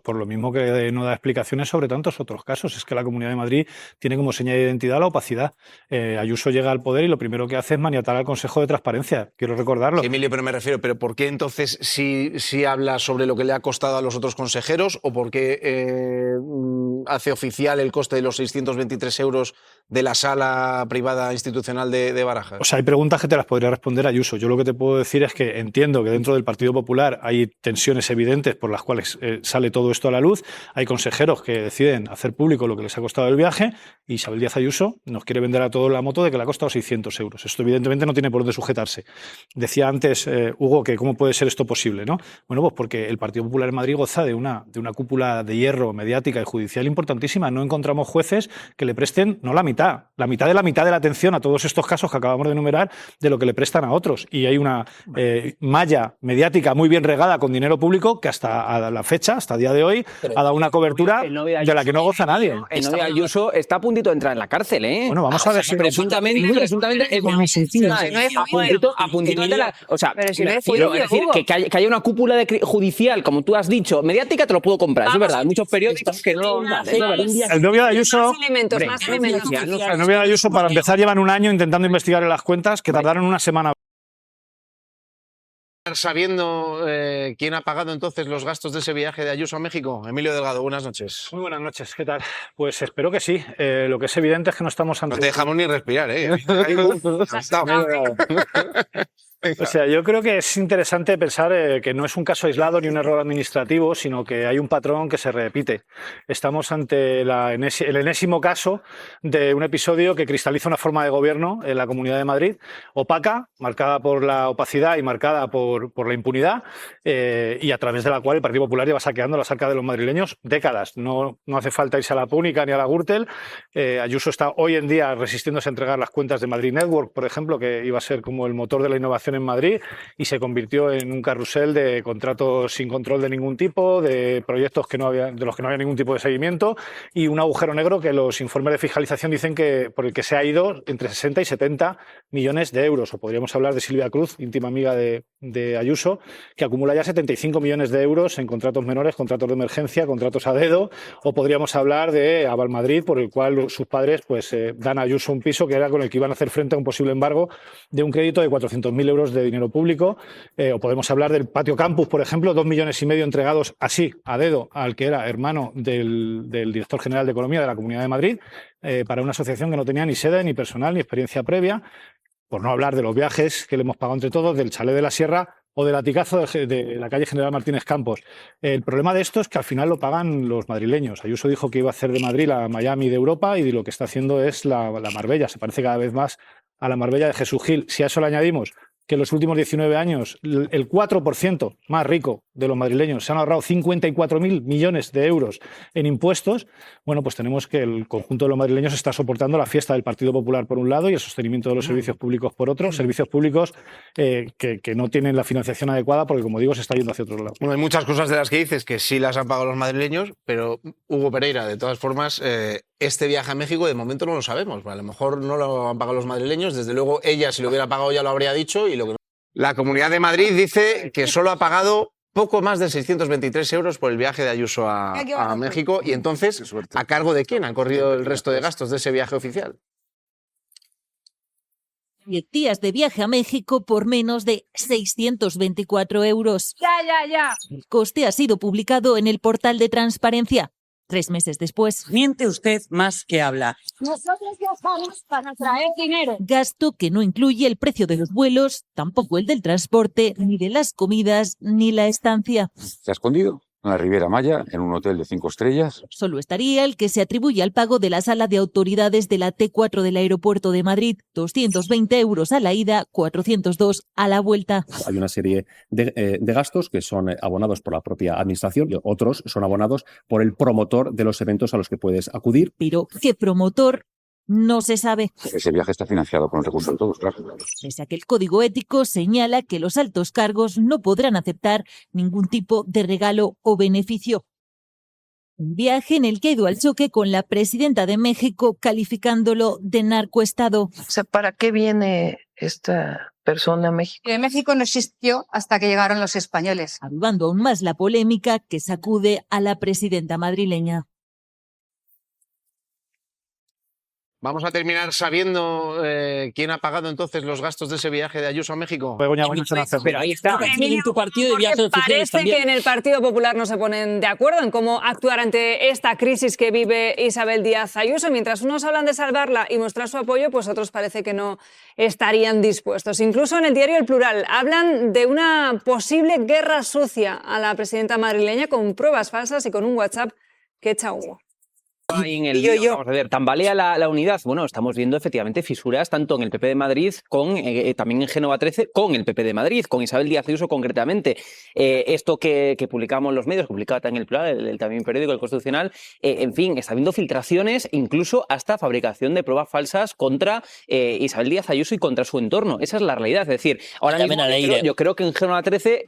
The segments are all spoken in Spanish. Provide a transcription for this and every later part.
por lo mismo que no da explicaciones sobre tantos otros casos. Es que la Comunidad de Madrid tiene como seña de identidad la opacidad. Ayuso llega al poder y lo primero que hace es maniatar al Consejo de Transparencia. Quiero recordarlo. Sí, Emilio, pero me refiero, ¿pero por qué entonces sí habla sobre lo que le ha costado a los otros consejeros o por qué hace oficial el coste de los 623 euros de la sala privada institucional de Barajas? O sea, hay preguntas que te las podría responder Ayuso. Yo lo que te puedo decir es que entiendo que dentro del Partido Popular hay tensiones evidentes por las cuales sale todo esto a la luz. Hay consejeros que deciden hacer público lo que les ha costado el viaje y Isabel Díaz Ayuso nos quiere vender a todos la moto de que le ha costado 600 euros. Esto evidentemente no tiene por dónde sujetarse. Decía antes Hugo que cómo puede ser esto posible, ¿no? Bueno, pues porque el Partido Popular en Madrid goza de una cúpula de hierro mediática y judicial importantísima. No encontramos jueces que le presten, no la mitad de la atención a todos estos casos que acabamos de enumerar de lo que le prestan a otros. Y hay una malla mediática muy bien regada con dinero público que hasta la fecha, hasta el día de hoy, ha dado una cobertura de la que no goza nadie. El novio de Ayuso está a puntito de entrar en la cárcel, ¿eh? Bueno, vamos a ver si... Presuntamente a puntito de la... O sea, que haya una cúpula judicial, como tú has dicho, mediática, te lo puedo comprar, es verdad. Hay muchos periódicos que no... El novio de Ayuso... El novio de Ayuso, para empezar, llevan un año intentando investigar en las cuentas que tardaron una semana. Sabiendo quién ha pagado entonces los gastos de ese viaje de Ayuso a México. Emilio Delgado, buenas noches. Muy buenas noches, ¿qué tal? Pues espero que sí. Lo que es evidente es que no estamos ante... No te dejamos ni respirar, ¿eh? O sea, yo creo que es interesante pensar que no es un caso aislado ni un error administrativo, sino que hay un patrón que se repite. Estamos ante el enésimo caso de un episodio que cristaliza una forma de gobierno en la Comunidad de Madrid, opaca, marcada por la opacidad y marcada por la impunidad, y a través de la cual el Partido Popular lleva saqueando las arcas de los madrileños décadas. No hace falta irse a la Púnica ni a la Gürtel. Ayuso está hoy en día resistiéndose a entregar las cuentas de Madrid Network, por ejemplo, que iba a ser como el motor de la innovación en Madrid, y se convirtió en un carrusel de contratos sin control de ningún tipo, de proyectos de los que no había ningún tipo de seguimiento, y un agujero negro que los informes de fiscalización dicen que por el que se ha ido entre 60 y 70 millones de euros. O podríamos hablar de Silvia Cruz, íntima amiga de Ayuso, que acumula ya 75 millones de euros en contratos menores, contratos de emergencia, contratos a dedo. O podríamos hablar de Aval Madrid, por el cual sus padres pues dan a Ayuso un piso que era con el que iban a hacer frente a un posible embargo de un crédito de 400.000 euros de dinero público. O podemos hablar del Patio Campus, por ejemplo, 2,5 millones entregados así, a dedo, al que era hermano del director general de Economía de la Comunidad de Madrid, para una asociación que no tenía ni sede, ni personal, ni experiencia previa. Por no hablar de los viajes que le hemos pagado entre todos, del chalet de la Sierra o del laticazo de la calle General Martínez Campos. El problema de esto es que al final lo pagan los madrileños. Ayuso dijo que iba a hacer de Madrid la Miami de Europa y lo que está haciendo es la Marbella. Se parece cada vez más a la Marbella de Jesús Gil. Si a eso le añadimos que en los últimos 19 años el 4% más rico de los madrileños se han ahorrado 54.000 millones de euros en impuestos, bueno, pues tenemos que el conjunto de los madrileños está soportando la fiesta del Partido Popular por un lado y el sostenimiento de los servicios públicos por otro, servicios públicos que no tienen la financiación adecuada porque, como digo, se está yendo hacia otro lado. Bueno, hay muchas cosas de las que dices que sí las han pagado los madrileños, pero Hugo Pereira, de todas formas, este viaje a México de momento no lo sabemos. A lo mejor no lo han pagado los madrileños, desde luego ella, si lo hubiera pagado, ya lo habría dicho. Y lo que... La Comunidad de Madrid dice que solo ha pagado poco más de 623 euros por el viaje de Ayuso a México. Y entonces, ¿a cargo de quién han corrido el resto de gastos de ese viaje oficial? 10 días de viaje a México por menos de 624 euros. Ya. El coste ha sido publicado en el portal de transparencia. 3 meses después. Miente usted más que habla. Nosotros viajamos para traer dinero. Gasto que no incluye el precio de los vuelos, tampoco el del transporte, ni de las comidas, ni la estancia. Se ha escondido en la Riviera Maya, en un hotel de 5 estrellas. Solo estaría el que se atribuye al pago de la sala de autoridades de la T4 del aeropuerto de Madrid, 220 euros a la ida, 402 a la vuelta. Hay una serie de gastos que son abonados por la propia administración y otros son abonados por el promotor de los eventos a los que puedes acudir. Pero, ¿qué promotor? No se sabe. Ese viaje está financiado con el recurso de todos, claro. Pese a que el Código Ético señala que los altos cargos no podrán aceptar ningún tipo de regalo o beneficio. Un viaje en el que ha ido al choque con la presidenta de México, calificándolo de narcoestado. O sea, ¿para qué viene esta persona en México. Que México no existió hasta que llegaron los españoles. avivando aún más la polémica que sacude a la presidenta madrileña. Vamos a terminar sabiendo quién ha pagado entonces los gastos de ese viaje de Ayuso a México. Begoña, buenas noches. Pero ahí está. En tu partido de viajes oficiales Parece también. que en el Partido Popular no se ponen de acuerdo en cómo actuar ante esta crisis que vive Isabel Díaz Ayuso. Mientras unos hablan de salvarla y mostrar su apoyo, pues otros parece que no estarían dispuestos. Incluso en el diario El Plural hablan de una posible guerra sucia a la presidenta madrileña con pruebas falsas y con un WhatsApp que echa humo. Ahí en el lío, vamos a ver, tambalea la unidad. Bueno, estamos viendo efectivamente fisuras tanto en el PP de Madrid, también en Génova 13, con el PP de Madrid, con Isabel Díaz Ayuso concretamente. Esto que publicamos en los medios, que publicaba también el Plural, el también periódico, el Constitucional, en fin, está habiendo filtraciones, incluso hasta fabricación de pruebas falsas contra Isabel Díaz Ayuso y contra su entorno. Esa es la realidad. Es decir, ahora mismo yo creo que en Génova 13,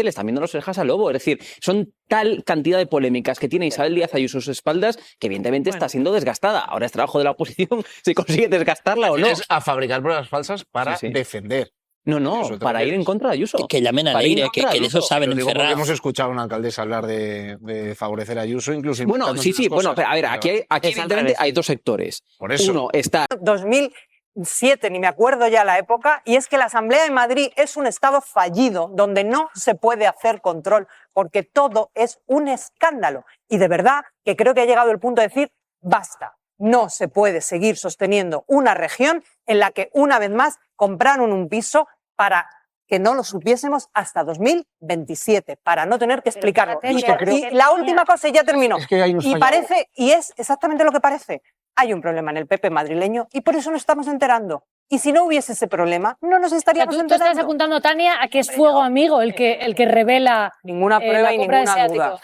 le están viendo las orejas al lobo. Es decir, son tal cantidad de polémicas que tiene Isabel Díaz Ayuso a sus espaldas que evidentemente está siendo desgastada. Ahora es trabajo de la oposición si consigue desgastarla o no. Es a fabricar pruebas falsas para defender. No, para ir en contra de Ayuso. Que llamen a Leire, que de eso saben encerrar. Hemos escuchado a una alcalesa hablar de favorecer a Ayuso, incluso... Bueno, sí, bueno, a ver, aquí evidentemente hay dos sectores. Por eso. Uno está... 2007, ni me acuerdo ya la época, y es que la Asamblea de Madrid es un estado fallido donde no se puede hacer control porque todo es un escándalo. Y de verdad que creo que ha llegado el punto de decir basta. No se puede seguir sosteniendo una región en la que una vez más compraron un piso para que no lo supiésemos hasta 2027, para no tener que explicarlo. Y la última cosa, y ya termino, y es exactamente lo que parece. Hay un problema en el PP madrileño y por eso nos estamos enterando. Y si no hubiese ese problema, no nos estaríamos enterando. Tú estás apuntando, Tania, a que es fuego amigo el que revela ninguna prueba y ninguna duda.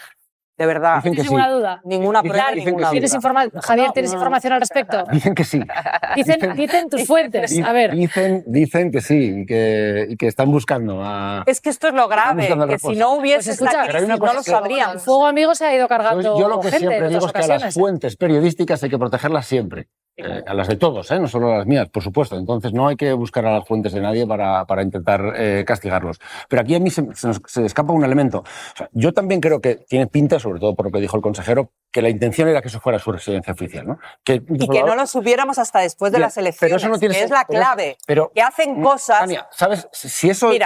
De verdad. ¿Tienes ninguna duda? Ninguna prueba y ninguna duda. Javier, ¿tienes información al respecto? Dicen que sí. Dicen tus fuentes. A ver. Dicen que sí y que están buscando a... Es que esto es lo grave, que si no hubiese esta crisis no lo sabrían. El fuego amigo se ha ido cargando Yo lo que gente siempre en digo otras es que a las ocasiones. fuentes periodísticas hay que protegerlas siempre. A las de todos, no solo a las mías, por supuesto. Entonces no hay que buscar a las fuentes de nadie para intentar castigarlos. Pero aquí a mí se escapa un elemento. O sea, yo también creo que tiene pinta, sobre todo por lo que dijo el consejero, que la intención era que eso fuera su residencia oficial, ¿no? Y que no lo supiéramos hasta después de las elecciones, pero eso no tiene que es la clave. Que hacen cosas... Tania, ¿sabes? Si eso lo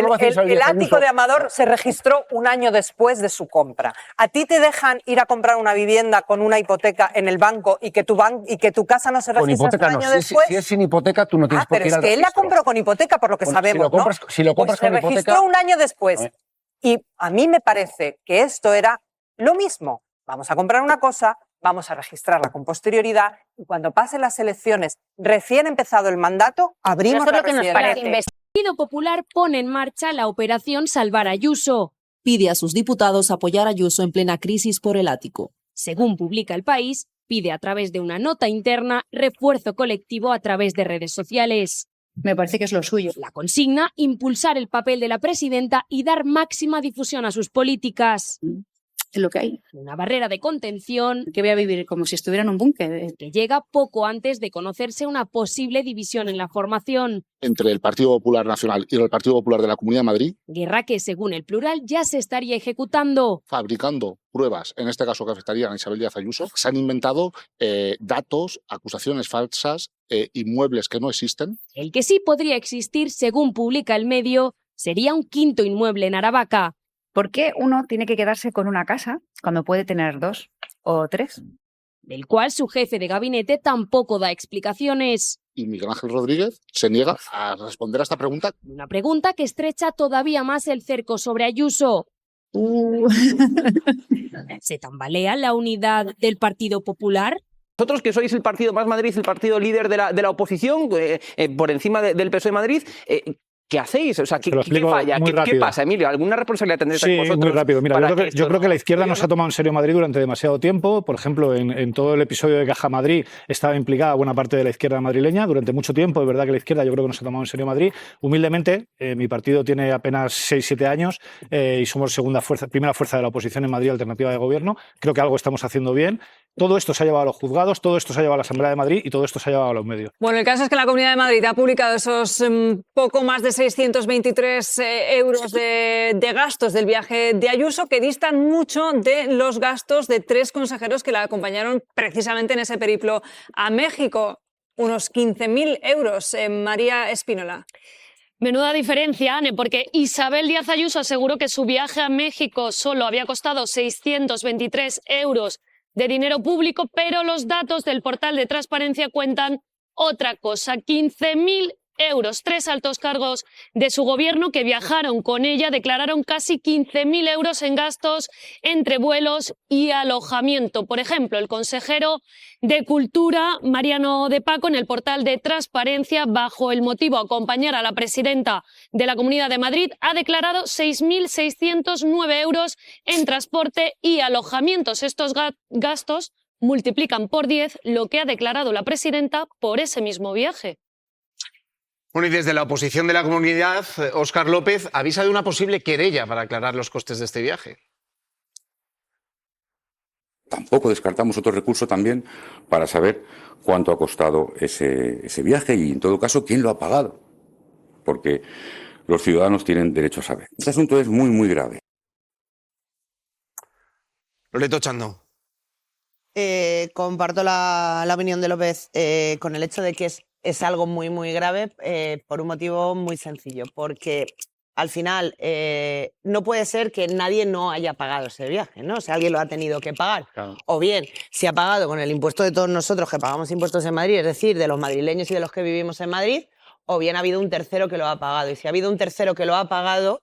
va a hacer Isabel el Díaz ático Ayuso, de Amador se registró un año después de su compra. ¿A ti te dejan ir a comprar una vivienda con una hipoteca en el banco y que tu casa no se registra hasta un año después? Si es sin hipoteca, tú no tienes por qué ir al pero es que él la compró con hipoteca, por lo que sabemos, si lo compras pues con se hipoteca... registró un año después. Y a mí me parece que esto era lo mismo. Vamos a comprar una cosa, vamos a registrarla con posterioridad y cuando pasen las elecciones, recién empezado el mandato, abrimos la residencia. El Partido Popular pone en marcha la operación Salvar a Ayuso. Pide a sus diputados apoyar a Ayuso en plena crisis por el ático. Según publica El País, pide a través de una nota interna refuerzo colectivo a través de redes sociales. Me parece que es lo suyo. La consigna, impulsar el papel de la presidenta y dar máxima difusión a sus políticas. Es lo que hay. Una barrera de contención Que voy a vivir como si estuviera en un búnker. que llega poco antes de conocerse una posible división en la formación. Entre el Partido Popular Nacional y el Partido Popular de la Comunidad de Madrid, Guerra que, según El Plural, ya se estaría ejecutando. fabricando pruebas, en este caso que afectarían a Isabel Díaz Ayuso, se han inventado datos, acusaciones falsas, inmuebles que no existen. El que sí podría existir, según publica el medio, sería un quinto inmueble en Aravaca. ¿Por qué uno tiene que quedarse con una casa cuando puede tener 2 o 3? Del cual su jefe de gabinete tampoco da explicaciones. Y Miguel Ángel Rodríguez se niega a responder a esta pregunta. Una pregunta que estrecha todavía más el cerco sobre Ayuso. ¿Se tambalea la unidad del Partido Popular? Vosotros que sois el partido Más Madrid, el partido líder de la oposición, por encima del PSOE de Madrid, ¿qué hacéis? O sea, ¿qué falla? ¿Qué pasa, Emilio? ¿Alguna responsabilidad tendréis vosotros? Muy rápido. Mira, yo creo que la izquierda no se ha tomado en serio Madrid durante demasiado tiempo. Por ejemplo, en todo el episodio de Caja Madrid estaba implicada buena parte de la izquierda madrileña durante mucho tiempo. Es verdad que la izquierda yo creo que no se ha tomado en serio Madrid. Humildemente, mi partido tiene apenas 6-7 años y somos primera fuerza de la oposición en Madrid, alternativa de gobierno. Creo que algo estamos haciendo bien. Todo esto se ha llevado a los juzgados, todo esto se ha llevado a la Asamblea de Madrid y todo esto se ha llevado a los medios. Bueno, el caso es que la Comunidad de Madrid ha publicado esos poco más de 623 euros de gastos del viaje de Ayuso, que distan mucho de los gastos de 3 consejeros que la acompañaron precisamente en ese periplo a México. Unos 15.000 euros. María Espínola. Menuda diferencia, Anne, porque Isabel Díaz Ayuso aseguró que su viaje a México solo había costado 623 euros de dinero público, pero los datos del portal de transparencia cuentan otra cosa, 15.000 euros. 3 altos cargos de su gobierno que viajaron con ella declararon casi 15.000 euros en gastos entre vuelos y alojamiento. Por ejemplo, el consejero de Cultura, Mariano de Paco, en el portal de transparencia, bajo el motivo de acompañar a la presidenta de la Comunidad de Madrid, ha declarado 6.609 euros en transporte y alojamientos. Estos gastos multiplican por 10 lo que ha declarado la presidenta por ese mismo viaje. Bueno, y desde la oposición de la comunidad, Óscar López avisa de una posible querella para aclarar los costes de este viaje. Tampoco descartamos otro recurso también para saber cuánto ha costado ese viaje y, en todo caso, quién lo ha pagado. Porque los ciudadanos tienen derecho a saber. Este asunto es muy, muy grave. Loreto Chando. Comparto la opinión de López con el hecho de que es algo muy, muy grave por un motivo muy sencillo. Porque al final no puede ser que nadie no haya pagado ese viaje, ¿no? O sea, alguien lo ha tenido que pagar. Claro. O bien, si ha pagado con el impuesto de todos nosotros que pagamos impuestos en Madrid, es decir, de los madrileños y de los que vivimos en Madrid, o bien ha habido un tercero que lo ha pagado. Y si ha habido un tercero que lo ha pagado,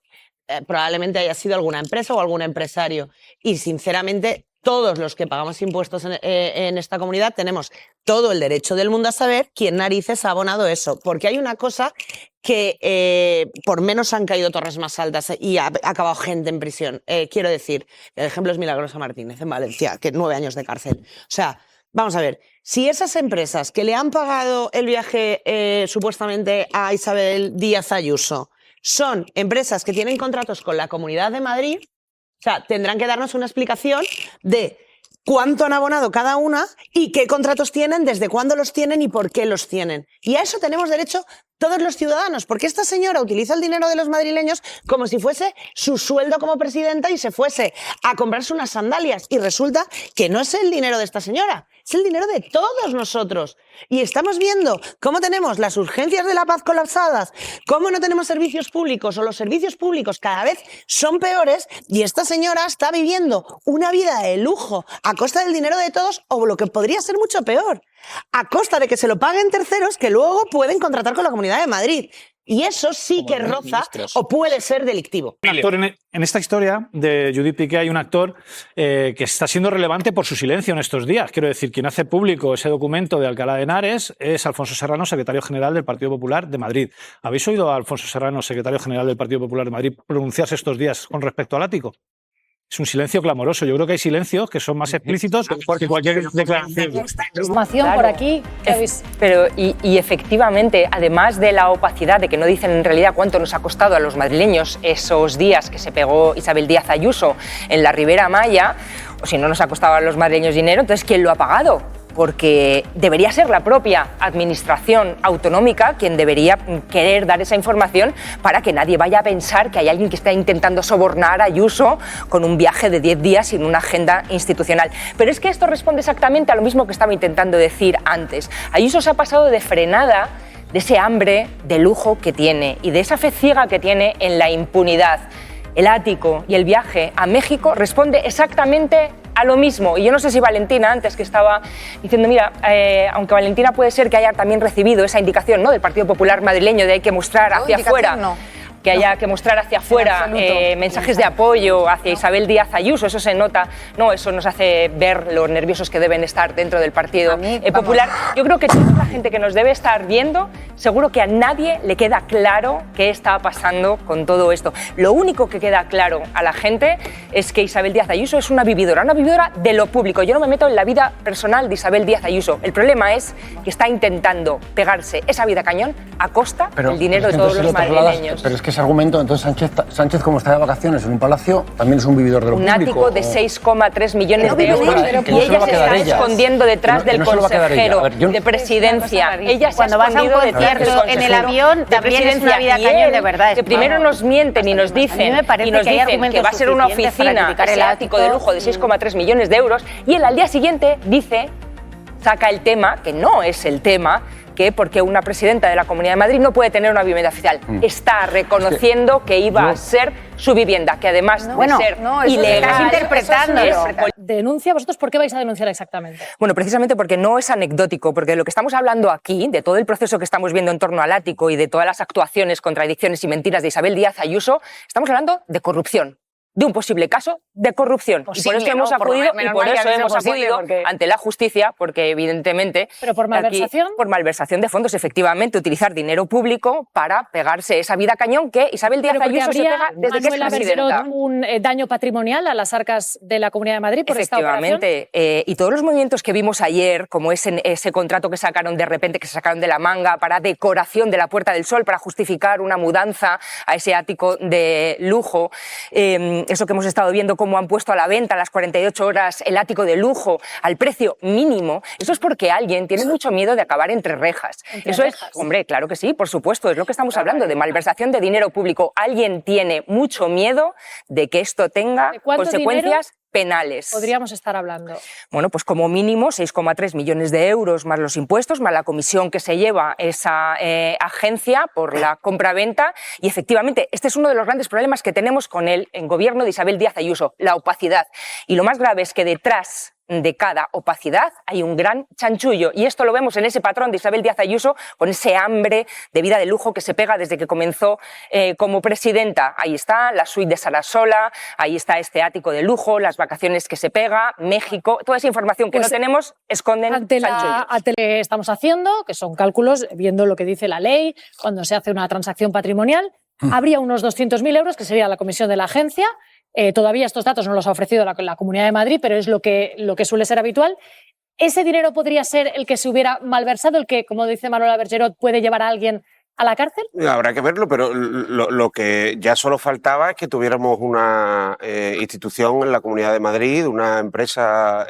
probablemente haya sido alguna empresa o algún empresario. Y sinceramente, todos los que pagamos impuestos en esta comunidad tenemos todo el derecho del mundo a saber quién narices ha abonado eso. Porque hay una cosa que por menos han caído torres más altas y ha acabado gente en prisión. Quiero decir, el ejemplo es Milagrosa Martínez en Valencia, que 9 años de cárcel. O sea, vamos a ver, si esas empresas que le han pagado el viaje supuestamente a Isabel Díaz Ayuso son empresas que tienen contratos con la Comunidad de Madrid, o sea, tendrán que darnos una explicación de cuánto han abonado cada una y qué contratos tienen, desde cuándo los tienen y por qué los tienen. Y a eso tenemos derecho todos los ciudadanos, porque esta señora utiliza el dinero de los madrileños como si fuese su sueldo como presidenta y se fuese a comprarse unas sandalias. Y resulta que no es el dinero de esta señora, es el dinero de todos nosotros. Y estamos viendo cómo tenemos las urgencias de la paz colapsadas, cómo no tenemos servicios públicos o los servicios públicos cada vez son peores y esta señora está viviendo una vida de lujo a costa del dinero de todos o lo que podría ser mucho peor, a costa de que se lo paguen terceros que luego pueden contratar con la Comunidad de Madrid. Y eso sí que roza o puede ser delictivo. En esta historia de Judith Piqué hay un actor que está siendo relevante por su silencio en estos días. Quiero decir, quien hace público ese documento de Alcalá de Henares es Alfonso Serrano, secretario general del Partido Popular de Madrid. ¿Habéis oído a Alfonso Serrano, secretario general del Partido Popular de Madrid, pronunciarse estos días con respecto al ático? Es un silencio clamoroso. Yo creo que hay silencios que son más explícitos que cualquier declaración. Información por aquí. Pero, y efectivamente, además de la opacidad de que no dicen en realidad cuánto nos ha costado a los madrileños esos días que se pegó Isabel Díaz Ayuso en la Ribera Maya, o si no nos ha costado a los madrileños dinero, entonces ¿quién lo ha pagado? Porque debería ser la propia administración autonómica quien debería querer dar esa información para que nadie vaya a pensar que hay alguien que está intentando sobornar a Ayuso con un viaje de 10 días sin una agenda institucional. Pero es que esto responde exactamente a lo mismo que estaba intentando decir antes. Ayuso se ha pasado de frenada de ese hambre de lujo que tiene y de esa fe ciega que tiene en la impunidad. El ático y el viaje a México responde exactamente a lo mismo. Y yo no sé si Valentina, antes que estaba diciendo, mira, aunque Valentina puede ser que haya también recibido esa indicación, ¿no?, del Partido Popular madrileño de hay que mostrar hacia afuera. No. Que haya que mostrar hacia afuera mensajes de apoyo hacia Isabel Díaz Ayuso, eso se nota, no, eso nos hace ver los nerviosos que deben estar dentro del Partido Popular. Yo creo que toda la gente que nos debe estar viendo, seguro que a nadie le queda claro qué está pasando con todo esto. Lo único que queda claro a la gente es que Isabel Díaz Ayuso es una vividora de lo público. Yo no me meto en la vida personal de Isabel Díaz Ayuso. El problema es que está intentando pegarse esa vida cañón a costa del dinero de todos los madrileños. Pero es que ese argumento, entonces Sánchez, como está de vacaciones en un palacio, también es un vividor de lo un público. ático de 6,3 millones de euros que y no se lo ella va a se quedar está ella. escondiendo detrás Que del no se lo va a quedar ella. consejero A ver, yo- de presidencia. Ella se ha Cuando vas a un escondido detrás del concierto en el consejero avión, de también es una vida presidencia. Y cañón, él, de verdad. que primero nos mienten y nos A mí dicen, me parece y nos que hay dicen que argumentos va a ser una suficientes para oficina, criticar ese el ático de lujo de 6,3 millones de euros, y él al día siguiente dice, saca el tema, que no es el tema, que porque una presidenta de la Comunidad de Madrid no puede tener una vivienda oficial. Está reconociendo que iba a ser su vivienda, que además de ser ilegal... Estás interpretándolo. ¿Denuncia? ¿Vosotros por qué vais a denunciar exactamente? Bueno, precisamente porque no es anecdótico, porque de lo que estamos hablando aquí, de todo el proceso que estamos viendo en torno al ático y de todas las actuaciones, contradicciones y mentiras de Isabel Díaz Ayuso, estamos hablando de corrupción. De un posible caso de corrupción. Posible, y por eso ¿no? hemos acudido, Menos mal que habéis sido posible, porque- ante la justicia, porque evidentemente... ¿Pero por malversación? Por malversación de fondos, efectivamente, utilizar dinero público para pegarse esa vida cañón que Isabel Díaz Pero porque Ayuso se habría, pega desde que es Manuela presidenta. Bergerot, un daño patrimonial a las arcas de la Comunidad de Madrid por esta operación. Efectivamente, y todos los movimientos que vimos ayer, como ese contrato que sacaron de repente, que se sacaron de la manga para decoración de la Puerta del Sol, para justificar una mudanza a ese ático de lujo, eso que hemos estado viendo cómo han puesto a la venta a las 48 horas el ático de lujo al precio mínimo, eso es porque alguien tiene mucho miedo de acabar entre rejas. ¿Entre Eso rejas? es, hombre, claro que sí, por supuesto, es lo que estamos hablando, de malversación de dinero público. Alguien tiene mucho miedo de que esto tenga ¿De cuánto consecuencias penales. Podríamos estar hablando. Bueno, pues como mínimo 6,3 millones de euros más los impuestos, más la comisión que se lleva esa agencia por la compra-venta. Y efectivamente, este es uno de los grandes problemas que tenemos con el gobierno de Isabel Díaz Ayuso, la opacidad. Y lo más grave es que detrás de cada opacidad hay un gran chanchullo. Y esto lo vemos en ese patrón de Isabel Díaz Ayuso, con ese hambre de vida de lujo que se pega desde que comenzó como presidenta. Ahí está la suite de Sarasola, ahí está este ático de lujo, las vacaciones que se pega, México, toda esa información que Pues, no tenemos esconden Ante chanchullos. lo que estamos haciendo, que son cálculos, viendo lo que dice la ley, cuando se hace una transacción patrimonial, habría unos 200.000 euros, que sería la comisión de la agencia. Todavía estos datos no los ha ofrecido la Comunidad de Madrid, pero es lo que suele ser habitual. ¿Ese dinero podría ser el que se hubiera malversado, el que, como dice Manuela Bergerot, puede llevar a alguien a la cárcel? Habrá que verlo, pero lo que ya solo faltaba es que tuviéramos una institución en la Comunidad de Madrid, una empresa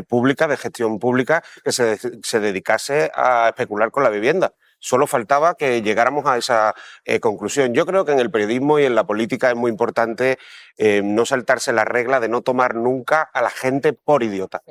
pública, de gestión pública, que se dedicase a especular con la vivienda. Solo faltaba que llegáramos a esa conclusión. Yo creo que en el periodismo y en la política es muy importante no saltarse la regla de no tomar nunca a la gente por idiota.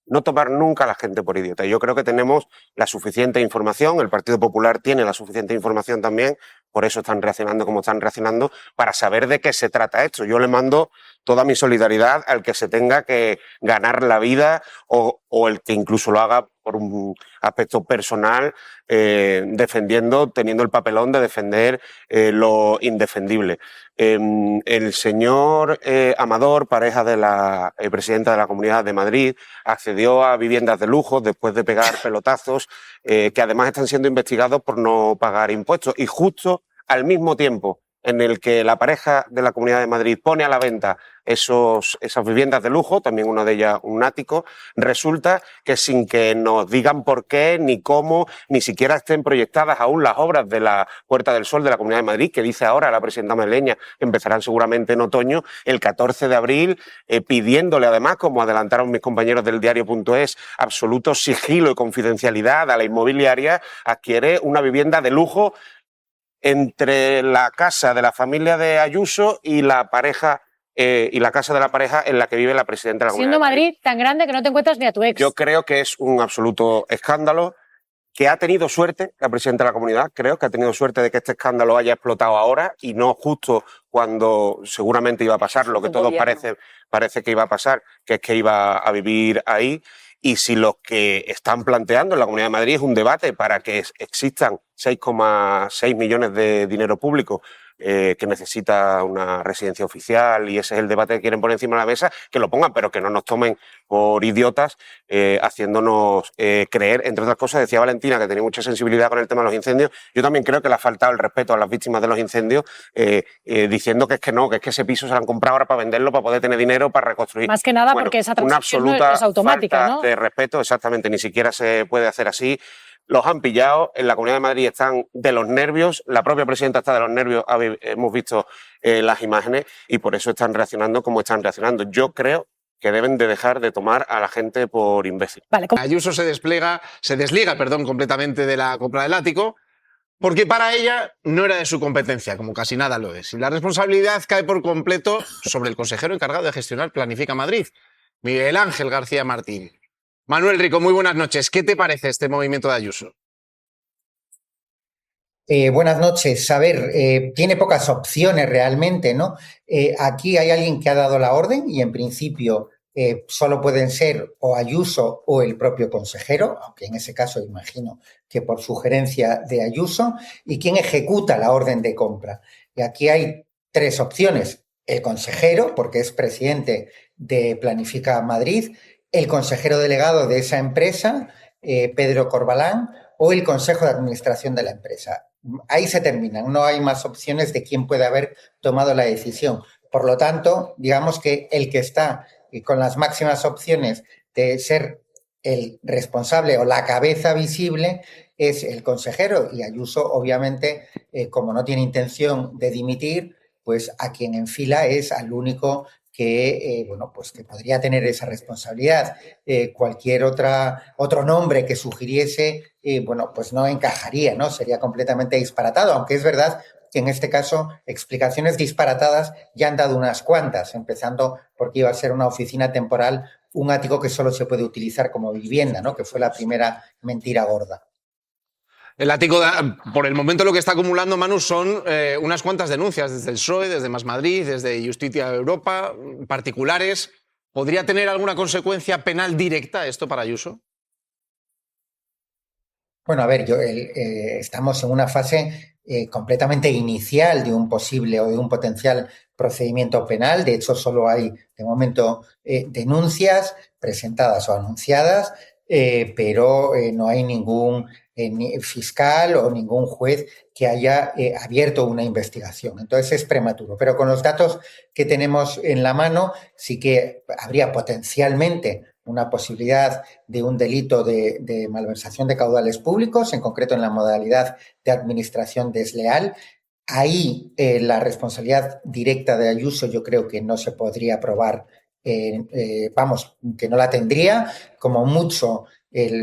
No tomar nunca a la gente por idiota. Yo creo que tenemos la suficiente información, el Partido Popular tiene la suficiente información también, por eso están reaccionando como están reaccionando, para saber de qué se trata esto. Yo le mando toda mi solidaridad al que se tenga que ganar la vida o el que incluso lo haga por un aspecto personal, teniendo el papelón de defender lo indefendible. El señor Amador, pareja de la presidenta de la Comunidad de Madrid, accedió a viviendas de lujo después de pegar pelotazos que además están siendo investigados por no pagar impuestos. Y justo al mismo tiempo en el que la pareja de la Comunidad de Madrid pone a la venta esas viviendas de lujo, también una de ellas un ático, resulta que sin que nos digan por qué, ni cómo, ni siquiera estén proyectadas aún las obras de la Puerta del Sol de la Comunidad de Madrid, que dice ahora la presidenta madrileña que empezarán seguramente en otoño, el 14 de abril, pidiéndole además, como adelantaron mis compañeros del diario.es, absoluto sigilo y confidencialidad a la inmobiliaria, adquiere una vivienda de lujo entre la casa de la familia de Ayuso y la pareja y la casa de la pareja en la que vive la presidenta de la Comunidad Siendo de Madrid. Madrid tan grande que no te encuentras ni a tu ex. Yo creo que es un absoluto escándalo, que ha tenido suerte la presidenta de la Comunidad, creo que ha tenido suerte de que este escándalo haya explotado ahora y no justo cuando seguramente iba a pasar lo que todos parece que iba a pasar, que es que iba a vivir ahí. Y si lo que están planteando en la Comunidad de Madrid es un debate para que existan 6,6 millones de dinero público que necesita una residencia oficial y ese es el debate que quieren poner encima de la mesa, que lo pongan, pero que no nos tomen por idiotas haciéndonos creer, entre otras cosas, decía Valentina que tenía mucha sensibilidad con el tema de los incendios, yo también creo que le ha faltado el respeto a las víctimas de los incendios diciendo que es que no, que es que ese piso se lo han comprado ahora para venderlo, para poder tener dinero, para reconstruir. Más que nada porque esa una transacción no absoluta es automática, falta ¿no? de respeto, exactamente, ni siquiera se puede hacer así. los han pillado, en la Comunidad de Madrid están de los nervios, la propia presidenta está de los nervios, hemos visto las imágenes, y por eso están reaccionando como están reaccionando. Yo creo que deben de dejar de tomar a la gente por imbécil. Ayuso se desliga completamente de la compra del ático, porque para ella no era de su competencia, como casi nada lo es. Y la responsabilidad cae por completo sobre el consejero encargado de gestionar Planifica Madrid, Miguel Ángel García Martín. Manuel Rico, muy buenas noches. ¿Qué te parece este movimiento de Ayuso? Buenas noches. A ver, tiene pocas opciones realmente, ¿no? Aquí hay alguien que ha dado la orden y en principio solo pueden ser o Ayuso o el propio consejero, aunque en ese caso imagino que por sugerencia de Ayuso, y quien ejecuta la orden de compra. Y aquí hay tres opciones. El consejero, porque es presidente de Planifica Madrid, el consejero delegado de esa empresa, Pedro Corbalán, o el consejo de administración de la empresa. Ahí se terminan, no hay más opciones de quién puede haber tomado la decisión. Por lo tanto, digamos que el que está con las máximas opciones de ser el responsable o la cabeza visible es el consejero, y Ayuso, obviamente, como no tiene intención de dimitir, pues a quien enfila es al único que, pues que podría tener esa responsabilidad. Cualquier otro nombre que sugiriese, pues no encajaría, ¿no? Sería completamente disparatado, aunque es verdad que en este caso explicaciones disparatadas ya han dado unas cuantas, empezando porque iba a ser una oficina temporal, un ático que solo se puede utilizar como vivienda, ¿no? Que fue la primera mentira gorda. El ático, por el momento, lo que está acumulando, Manu, son unas cuantas denuncias desde el PSOE, desde Más Madrid, desde Justicia Europa, particulares. ¿Podría tener alguna consecuencia penal directa esto para Ayuso? Bueno, a ver, estamos en una fase completamente inicial de un posible o de un potencial procedimiento penal. De hecho, solo hay, de momento, denuncias presentadas o anunciadas, pero no hay ningún fiscal o ningún juez que haya abierto una investigación. Entonces es prematuro. Pero con los datos que tenemos en la mano, sí que habría potencialmente una posibilidad de un delito de malversación de caudales públicos, en concreto en la modalidad de administración desleal. Ahí la responsabilidad directa de Ayuso yo creo que no se podría probar, que no la tendría. Como mucho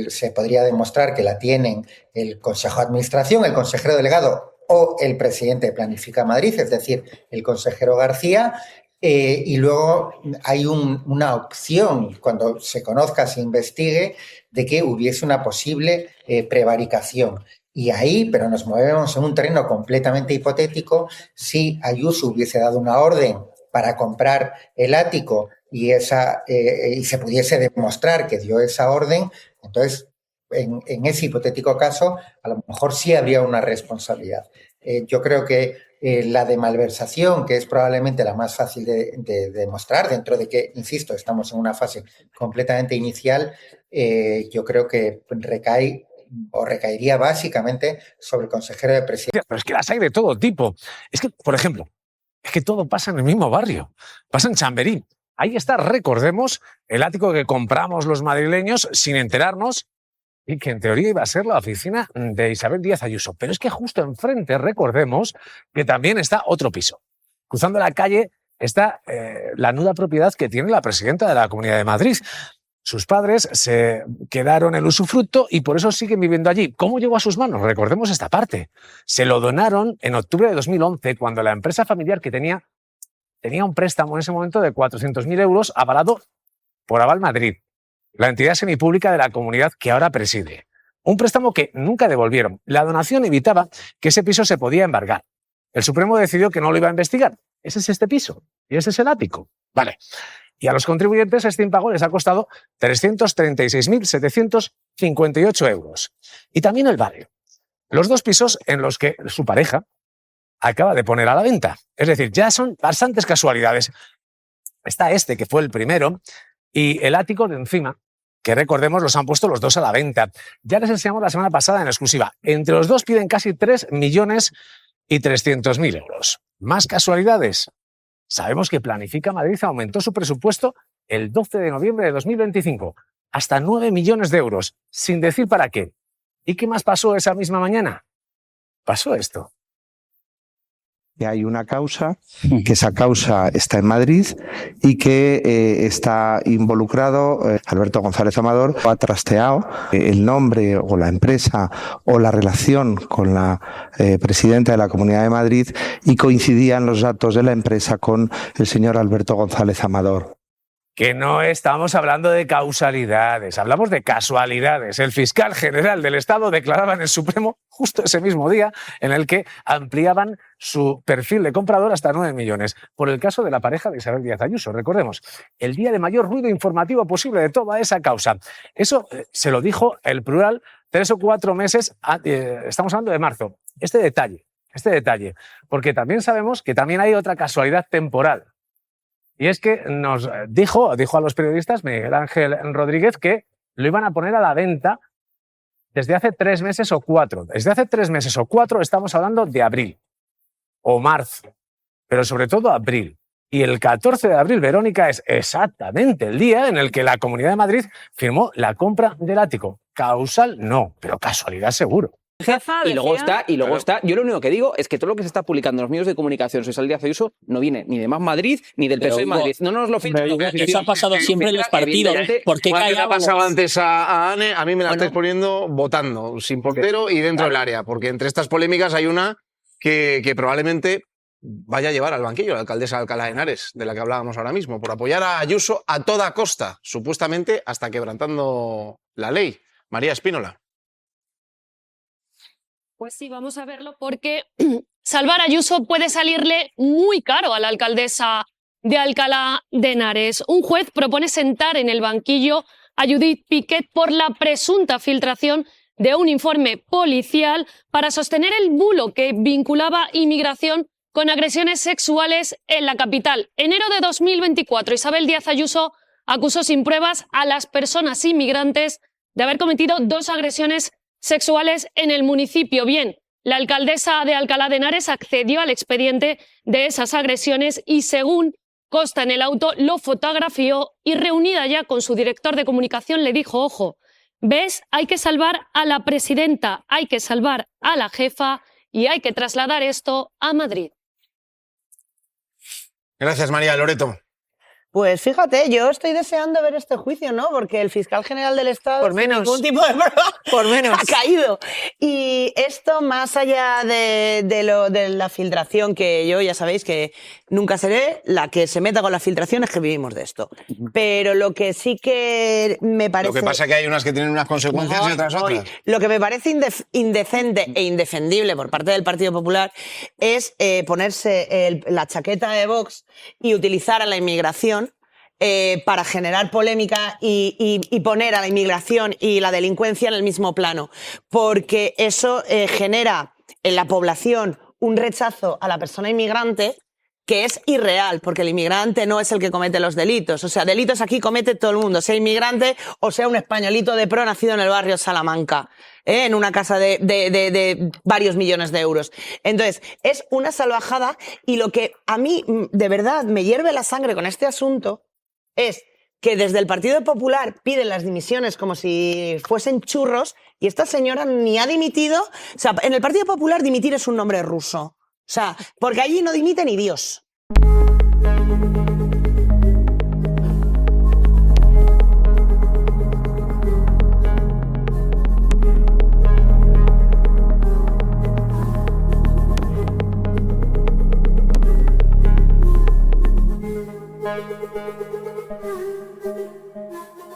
se podría demostrar que la tienen el Consejo de Administración, el consejero delegado o el presidente de Planifica Madrid, es decir, el consejero García. Y luego hay una opción, cuando se conozca, se investigue, de que hubiese una posible prevaricación. Y ahí, pero nos movemos en un terreno completamente hipotético, si Ayuso hubiese dado una orden para comprar el ático y se pudiese demostrar que dio esa orden, entonces en ese hipotético caso a lo mejor sí habría una responsabilidad. Yo creo que la de malversación, que es probablemente la más fácil de demostrar, dentro de que, insisto, estamos en una fase completamente inicial, yo creo que recaería básicamente sobre el consejero de presidencia. Pero es que las hay de todo tipo. Es que, por ejemplo, es que todo pasa en el mismo barrio. Pasa en Chamberí. Ahí está, recordemos, el ático que compramos los madrileños sin enterarnos, y que en teoría iba a ser la oficina de Isabel Díaz Ayuso. Pero es que justo enfrente, recordemos, que también está otro piso. Cruzando la calle está la nuda propiedad que tiene la presidenta de la Comunidad de Madrid. Sus padres se quedaron el usufructo y por eso siguen viviendo allí. ¿Cómo llegó a sus manos? Recordemos esta parte. Se lo donaron en octubre de 2011, cuando la empresa familiar que tenía un préstamo en ese momento de 400.000 euros avalado por Aval Madrid, la entidad semipública de la comunidad que ahora preside. Un préstamo que nunca devolvieron. La donación evitaba que ese piso se podía embargar. El Supremo decidió que no lo iba a investigar. Ese es este piso y ese es el ático. Vale. Y a los contribuyentes este impago les ha costado 336.758 euros. Y también el barrio. Los dos pisos en los que su pareja acaba de poner a la venta. Es decir, ya son bastantes casualidades. Está este, que fue el primero, y el ático de encima, que recordemos los han puesto los dos a la venta. Ya les enseñamos la semana pasada en exclusiva. Entre los dos piden casi 3.300.000 euros. ¿Más casualidades? Sabemos que Planifica Madrid aumentó su presupuesto el 12 de noviembre de 2025 hasta 9 millones de euros, sin decir para qué. ¿Y qué más pasó esa misma mañana? Pasó esto. Que hay una causa, que esa causa está en Madrid y que está involucrado Alberto González Amador. Ha trasteado el nombre o la empresa o la relación con la presidenta de la Comunidad de Madrid y coincidían los datos de la empresa con el señor Alberto González Amador. Que no estamos hablando de causalidades, hablamos de casualidades. El fiscal general del Estado declaraba en el Supremo justo ese mismo día en el que ampliaban su perfil de comprador hasta 9 millones por el caso de la pareja de Isabel Díaz Ayuso. Recordemos, el día de mayor ruido informativo posible de toda esa causa. Eso se lo dijo el Plural 3 o 4 meses, estamos hablando de marzo. Este detalle, porque también sabemos que también hay otra casualidad temporal. Y es que nos dijo a los periodistas Miguel Ángel Rodríguez que lo iban a poner a la venta desde hace 3 meses o 4. Desde hace 3 meses o 4 estamos hablando de abril o marzo, pero sobre todo abril. Y el 14 de abril, Verónica, es exactamente el día en el que la Comunidad de Madrid firmó la compra del ático. Causal no, pero casualidad seguro. Y luego está, yo lo único que digo es que todo lo que se está publicando en los medios de comunicación sobre Isabel Díaz Ayuso no viene ni de Más Madrid ni del PSOE Madrid. No nos lo filtran. Eso ha pasado siempre en los partidos. ¿Por qué le ha pasado antes a Anne? A mí me la estáis poniendo votando, sin portero y dentro del área, porque entre estas polémicas hay una que probablemente vaya a llevar al banquillo la alcaldesa de Alcalá de Henares, de la que hablábamos ahora mismo, por apoyar a Ayuso a toda costa, supuestamente hasta quebrantando la ley. María Espínola. Pues sí, vamos a verlo porque salvar a Ayuso puede salirle muy caro a la alcaldesa de Alcalá de Henares. Un juez propone sentar en el banquillo a Judith Piquet por la presunta filtración de un informe policial para sostener el bulo que vinculaba inmigración con agresiones sexuales en la capital. Enero de 2024, Isabel Díaz Ayuso acusó sin pruebas a las personas inmigrantes de haber cometido 2 agresiones sexuales en el municipio. Bien, la alcaldesa de Alcalá de Henares accedió al expediente de esas agresiones y, según consta en el auto, lo fotografió y, reunida ya con su director de comunicación, le dijo: ojo, ¿ves? Hay que salvar a la presidenta, hay que salvar a la jefa y hay que trasladar esto a Madrid. Gracias, María. Loreto. Pues fíjate, yo estoy deseando ver este juicio, ¿no? Porque el fiscal general del Estado, por menos, sin ningún tipo de prueba, por menos, ha caído. Y esto, más allá de la filtración, que yo ya sabéis que nunca seré la que se meta con la filtración, es que vivimos de esto. Pero lo que sí que me parece... Lo que pasa es que hay unas que tienen unas consecuencias y otras otras. Lo que me parece indecente e indefendible por parte del Partido Popular es ponerse la chaqueta de Vox y utilizar a la inmigración para generar polémica y poner a la inmigración y la delincuencia en el mismo plano, porque eso genera en la población un rechazo a la persona inmigrante que es irreal, porque el inmigrante no es el que comete los delitos. O sea, delitos aquí comete todo el mundo, sea inmigrante o sea un españolito de pro nacido en el barrio Salamanca, en una casa de varios millones de euros. Entonces, es una salvajada, y lo que a mí de verdad me hierve la sangre con este asunto es que desde el Partido Popular piden las dimisiones como si fuesen churros, y esta señora ni ha dimitido. O sea, en el Partido Popular dimitir es un nombre ruso. O sea, porque allí no dimite ni Dios.